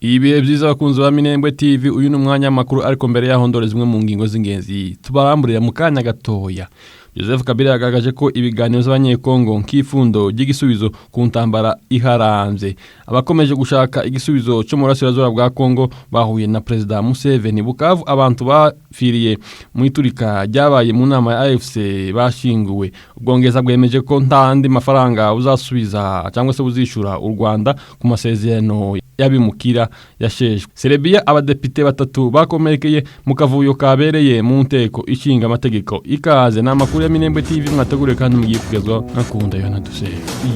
Ibihe byiza bakunzi ba Minembwe TV, uyu ni umwanya makuru ariko mbere yaho Ndore zimwe mu ngingo z'ingenzi tubaramburira mu kanya gatoya. Joseph Kabila yagaragaje ko ibiganiro z'abanyekongo nk'ifundo ry'igisubizo ku ntambara iharanze. Abakomeje gushaka igisubizo cyo mu burasirazuba bwa Kongo bahuye na President Museveni. Bukavu abantu bafiriye mu iturika ryabaye mu nama ya AFC bashinguwe. Ubwongeza bwemeje ko nta andi mafaranga uzasubiza cyangwa se uzishura urwanda ku masezerano yabimukira yasheshwe. Serbia abadepite batatu bakomerekeye mu kavuyo kabereye mu nteko ishinga amategeko. Ikaze n'amakuru ya Minembwe TV mwateguriye kandi mugiye kugezwa nakunda yo naduse.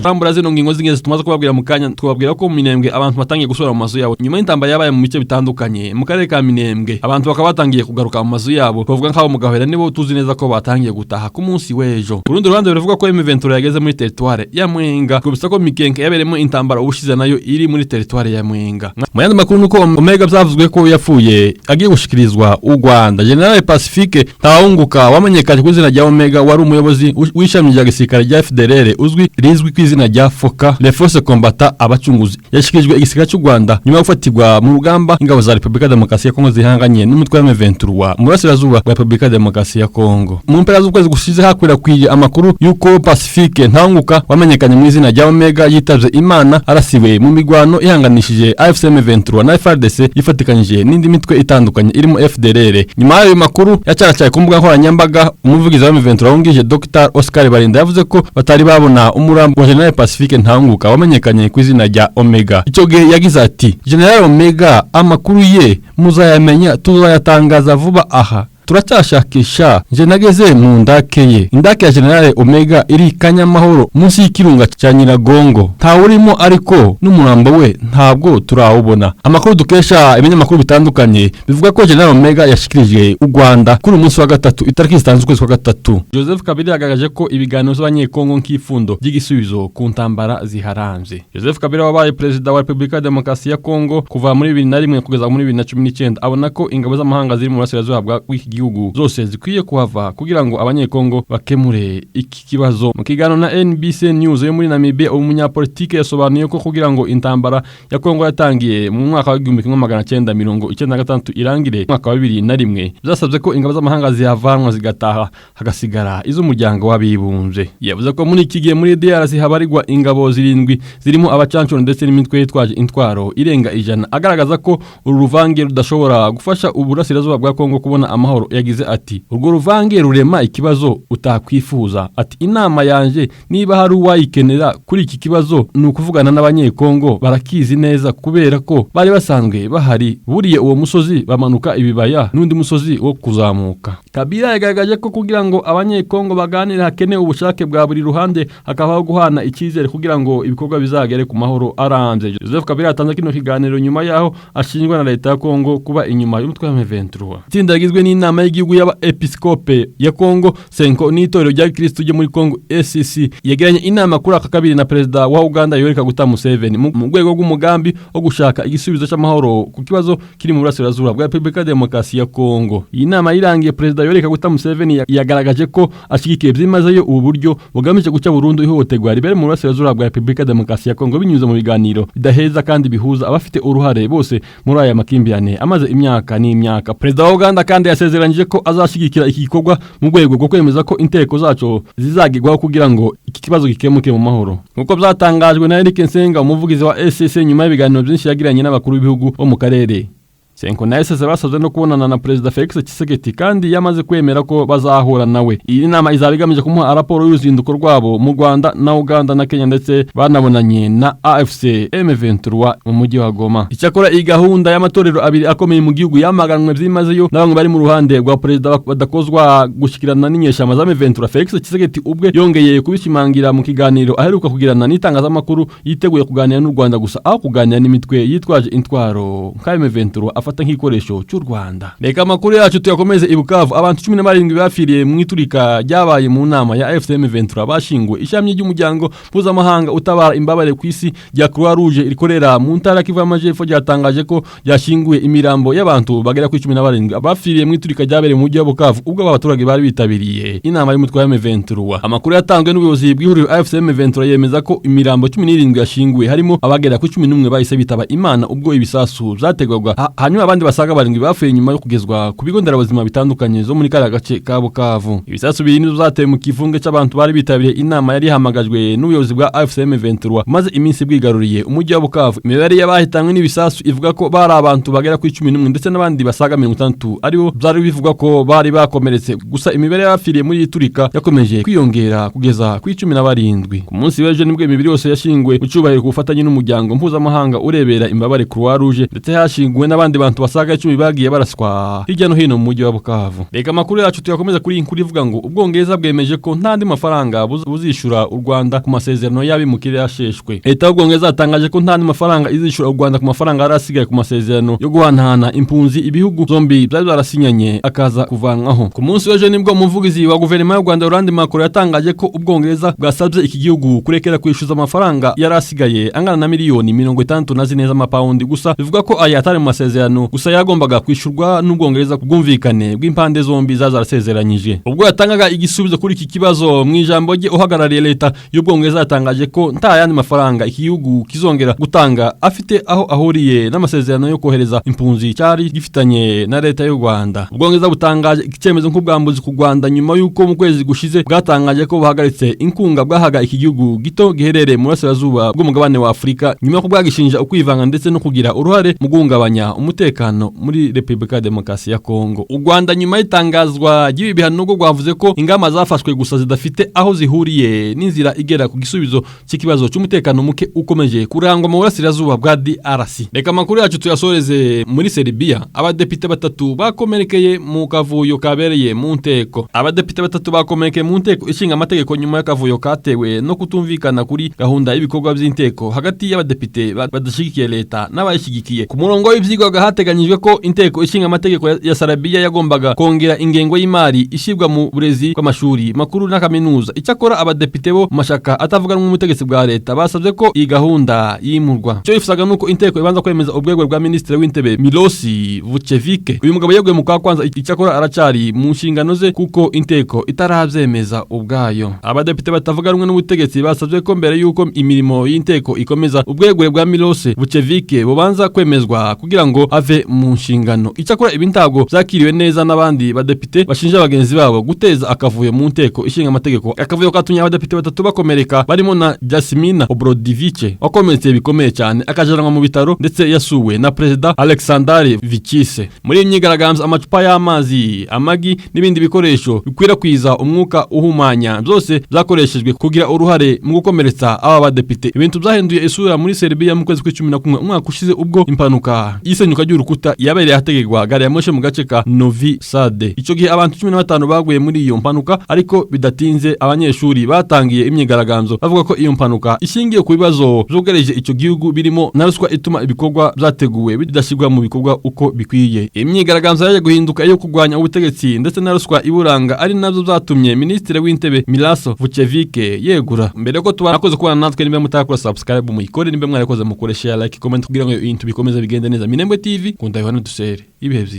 Bambura zino ngingo z'ingenzi tumaze kubabwira mu kanya, twababwira ko Minembwe abantu batangiye gusura mu mazu yabo nyuma y'intambara yabaye mu bice bitandukanye mu karere ka Minembwe. Abantu bakaba batangiye kugaruka mu mazu yabo, bavuga nk'abo mugahera nibo tuzi neza ko batangiye gutaha ku munsi w'ejo. Urundi ruhande ruvuga ko M23 yageze muri territoire ya Mwenga, kubisa ko Mikenke yaberemo intambara ubushize nayo iri muri territoire ya Mwenga. Mu yandi makuru nuko Omega byavuzwe ko yapfuye agiye gushikirizwa urwanda. General Pacifique Ntawunguka wamenyekanye ku izina rya Omega wari umuyobozi w'ishami rya gisirikare rya FDLR rizwi ku izina rya Foka Les Forces Combattant abacunguzi, yashikirijwe igisirikare cy'u Rwanda nyuma yo gufatirwa mu rugamba ingabo za Republika Demokarasi ya Kongo zihanganye n'umutwe wa M23 mu burasirazuba bwa Republika Demokarasi ya Kongo. Mu mpera z'ukwezi gushize hakwirakwiye amakuru yuko Pacifique Ntawunguka wamenyekanye mu izina rya Omega yitavye Imana arasiwe mu migwano ihanganishije AFC M23 na FARDC yifatikanyije n'indi mitwe itandukanye irimo FDLR. Nyuma y'ayo makuru yacyaracaye ku mbuga nkoranyambaga, umuvugizi wa M23 wungije Dr. Oscar Barinda yavuze ko batari babona umurambo wa General Pacifique Ntawunguka wamenyekanye ku izina rya Omega. Icyo gihe yagize ati, General Omega amakuru ye muzayamenya tuzayatangaza vuba aha, turacyashakisha. Je nageze mu ndake ye. Indake ya General Omega iri Kanyamahoro munsi y'ikirunga cya Nyiragongo, ntawurimo ariko n'umurambo we ntabwo turawubona. Amakuru dukesha ibinyamakuru bitandukanye bivuga ko General Omega yashikirije u Rwanda kuri umunsi wa gatatu itariki 6 z'ukwezi kwa gatatu. Joseph Kabila yagaragaje ko ibiganiro z'abanyekongo nk'ifundo ry'igisubizo ku ntambara ziharanze. Joseph Kabila wabaye president wa Republika Demokarasi ya Kongo kuva muri 2001 kugeza muri 2019 abona ko ingabo z'amahanga ziri mu burasirazuba bwa igihugu zose zikwiye kuhava kugira ngo abanyekongo bakemure iki kibazo. Mu kiganiro na NBC News yo muri Namibia, umunyapolitike yasobanuye ko kugira ngo intambara ya Kongo yatangiye mu mwaka wa 1996 irangire mwaka wa 2001 byasabye ko ingabo z'amahanga zihavanwa zigataha hagasigara iz'umuryango w'abibumbye. Yavuze ko muri iki gihe muri DRC habarirwa ingabo zirindwi zirimo abacancuro ndetse n'imitwe yitwaje intwaro irenga 100, agaragaza ko uru ruvange rudashobora gufasha uburasirazuba bwa Kongo kubona amahoro. Yagize ati, urwo ruvange rurema ikibazo utakwifuza. Ati, inama yanje niba hari uwayikenera kuri iki kibazo ni ukuvugana n'abanyekongo, barakizi neza kubera ko bari basanzwe bahari, buriye uwo musozi bamanuka ibibaya n'undi musozi wo kuzamuka. Kabila yagaragaje ko kugira ngo abanyekongo baganire hakenewe ubushake bwa buri ruhande, hakabaho guhana icyizere kugira ngo ibikorwa bizagere ku mahoro arambye. Joseph Kabila yatanze kino kiganiro nyuma yaho ashinjwa na leta ya Kongo kuba inyuma y'umutwe wa M23. Itsinda rigizwe n'inama y'igihugu y'aba episkope ya Kongo Senko n'itorero rya Kristo ryo muri Kongo SCC yegeranye inama kuri aka kabiri na Perezida wa Uganda Yoweri Museveni mu rwego rw'umugambi wo gushaka igisubizo cy'amahoro ku kibazo kiri mu burasirazuba bwa Republika Demokarasi ya Kongo. Iyi nama irangiye Perezida Yoweri Museveni yagaragaje ko ashigikiye byimazeyo ubu buryo bugamije guca burundu ihohoterwa ribere mu burasirazuba bwa Republika Demokarasi ya Kongo binyuze mu biganiro bidaheza kandi bihuza abafite uruhare bose muri aya makimbirane amaze imyaka n'imyaka. Perezida wa Uganda kandi yasezeranyije ko azashigikira iki gikorwa mu rwego rwo kwemeza ko inteko zacu zizagirwaho kugira ngo iki kibazo gikemuke mu mahoro. Nkuko byatangajwe na Eric Nsenga, umuvugizi wa SCC nyuma y'ibiganiro byinshi yagiranye n'abakuru b'ibihugu bo mu karere. Senko na SSC basabye no kubonana na Perezida Felix Tshisekedi kandi yamaze kwemera ko bazahura nawe. Iyi nama izabigamije kumuha raporo y'uruzinduko rwabo mu Rwanda na Uganda na Kenya ndetse banabonanye na AFC M23 mu mujyi wa Goma. Icyakora iyi gahunda y'amatorero abiri akomeye mu gihugu yamaganwe byimazeyo na bamwe bari mu ruhande rwa Perezida badakozwa gushikirana n'inyeshamba za M23. Felix Tshisekedi ubwe yongeye kubishimangira mu kiganiro aheruka kugirana n'itangazamakuru yiteguye kuganira n'u Rwanda gusa aho kuganira n'imitwe yitwaje intwaro nka M23 bafata nk'ikoresho cy'u Rwanda. Reka makuru yacu tuyakomeze ibukavu. Abantu 17 bafiriye mu iturika ryabaye mu nama ya FDLR Ventura bashinguwe ishamye ry'umuryango mpuzamahanga utabara imbabare ku isi rya Croix Rouge rikorera mu ntara Kivu y'Amajepfo ryatangaje ko yashinguwe imirambo y'abantu bagera ku 17 bafiriye mu iturika ryabereye mu mujyi wa Bukavu ubwo abaturage bari bitabiriye inama y'umutwe wa Ventura. Amakuru yatanzwe n'ubuyobozi bw'ihuriro FDLR Ventura yemeza ko imirambo 17 yashinguwe harimo abagera ku 11 bahise bitaba Imana ubwo ibisasu byategwaga, hanyuma abandi basaga 7 bafuye nyuma yo kugezwa ku bigo nderabuzima bitandukanye zo muri kara gace ka Bukavu. Ibisasu binini byatewe mu kifunge cy'abantu bari bitabiriye inama yari hamagajwe n'ubuyobozi bwa FDLR Ventura maze iminsi bwigaruriye umujyi wa Bukavu. Imibare y'abahitanywe n'ibisasu ivuga ko bari abantu bagera ku 11 ndetse n'abandi basaga 60 aribo byari bivuga ko bari bakomeretse. Gusa imibare y'abafiriye muri iturika yakomeje kwiyongera kugeza ku 17. Ku munsi w'ejo nibwo imibiri yose yashingwe mu cyubahiro ku bufatanye n'umuryango mpuzamahanga urebera imbabare Croix Rouge ndetse hashinguwe n'abandi bantu basaga 10 bagiye baraswa hirya no hino mu mujyi wa Bukavu. Reka makuru yacu tuyakomeza kuri inkuru ivuga ngo Ubwongereza bwemeje ko ntandi mafaranga buzishura u Rwanda ku masezerano y'abimukire yasheshwe. Leta y'Ubwongereza yatangaje ko ntandi mafaranga izishura u Rwanda ku mafaranga arasigaye ku masezerano yo guhanahana impunzi ibihugu zombi byari byarasinyanye akaza kuvanwaho. Ku munsi w'ejo nibwo umuvugizi wa guverinoma y'u Rwanda makuru yatangaje ko Ubwongereza bwasabye iki gihugu kurekera kwishyuza amafaranga yarasigaye angana na miliyoni 64 z'amapaundi gusa bivuga ko aya atari mu masezerano gusa yagombaga kwishurwa n'Ubwongereza kubwumvikane bw'impande zombi zazarasezeranyije. Ubwo yatangaga igisubizo kuri iki kibazo mu ijambo rye uhagarariye leta y'Ubwongereza yatangaje ko nta yandi mafaranga iki gihugu kizongera gutanga afite aho ahuriye n'amasezerano yo kohereza impunzi cyari gifitanye na leta y'u Rwanda. Ubwongereza butangaje icyemezo nk'ubwambuzi ku Rwanda nyuma y'uko mu kwezi gushize bwatangaje ko buhagaritse inkunga bwahaga iki gihugu gito giherereye mu burasirazuba bw'umugabane wa Afurika nyuma ko bwagishinja ukwivanga ndetse no kugira uruhare mu guhungabanya umutekano muri Repubulika ya Demokarasi ya Kongo. U Rwanda nyuma y'itangazwa ry'ibi bihano nubwo rwavuze ko ingamba zafashwe gusa zidafite aho zihuriye n'inzira igera ku gisubizo cy'ikibazo cy'umutekano muke ukomeje kurangwa mu burasirazuba bwa DRC. Reka makuru yacu tuyasoreze muri Serbia. Abadepite 3 bakomerekeye mu kavuyo kabereye mu nteko. Abadepite 3 bakomerekeye mu nteko ishinga amategeko nyuma y'akavuyo katewe no kutumvikana kuri gahunda y'ibikorwa by'inteko hagati y'abadepite badashigikiye leta n'abayishigikiye. Ku murongo w'ivyigwa hateganyijwe ko inteko ishinga amategeko ya Serbia yagombaga kongera ingengo y'imari ishibwa mu burezi kw'amashuri makuru na kaminuza. Icyakora abadepite bo mashaka atavuganwa n'umutegetsi bwa leta basabye ko iyi gahunda yimurwa. Cyo yifuzaga nuko inteko ibanza kwemeza ubwego bwa ministre w'intebe Milosi Vucevic. Uyu mugabo yeguye mu kwanza icyakora aracari mu nshingano ze kuko inteko itarabyemeza ubwayo. Abadepite batavuga rumwe n'ubutegetsi basabye ko mbere yuko imirimo y'inteko ikomeza ubwegure bwa Milosi Vucevic bubanza kwemezwa kugira ngo ave mu nshingano. Icyakora ibintago byakiriwe neza n'abandi badepite bashinja abagenzi babo guteza akavuyo mu nteko ishinga amategeko. Akavuyo katumye abadepite 3 bakomereka barimo na Jasmina Obrodivice wakomeretse bikomeye cyane akajanwa mu bitaro ndetse yasuwe na President Alexander Vučić. Muri imyigaragambyo amacupa y'amazi, amagi n'ibindi bikoresho bikwirakwiza umwuka uhumanya byose byakoreshejwe kugira uruhare mu gukomeretsa aba badepite. Ibintu byahinduye isura muri Serbia mu kwezi kwa 11 umwaka ushize ubwo impanuka isenyuka ry'urukuta yabereye hategekwa gari ya moshe mu gace ka Novi Sad. Icyo gihe abantu 15 baguye muri iyo mpanuka ariko bidatinze abanyeshuri batangiye imyigaragambyo bavuga ko iyo mpanuka ishingiye ku bibazo byugarije icyo gihugu birimo na ruswa ituma ibikorwa byateguwe bidashigwa mu bikorwa uko bikwiye. Imyigaragambyo yaje guhinduka iyo kurwanya ubutegetsi ndetse na ruswa iburanga ari nabyo byatumye ministre w'intebe Milosi Vucevic yegura. Mbere ko tubanakoze kubana natwe nimba mutakora subscribe muyikore nimba mwarakoze mukore share like comment kugira ngo ibintu bikomeze bigende neza. Minembwe TV kunda Yohana dusere ibihe byiza.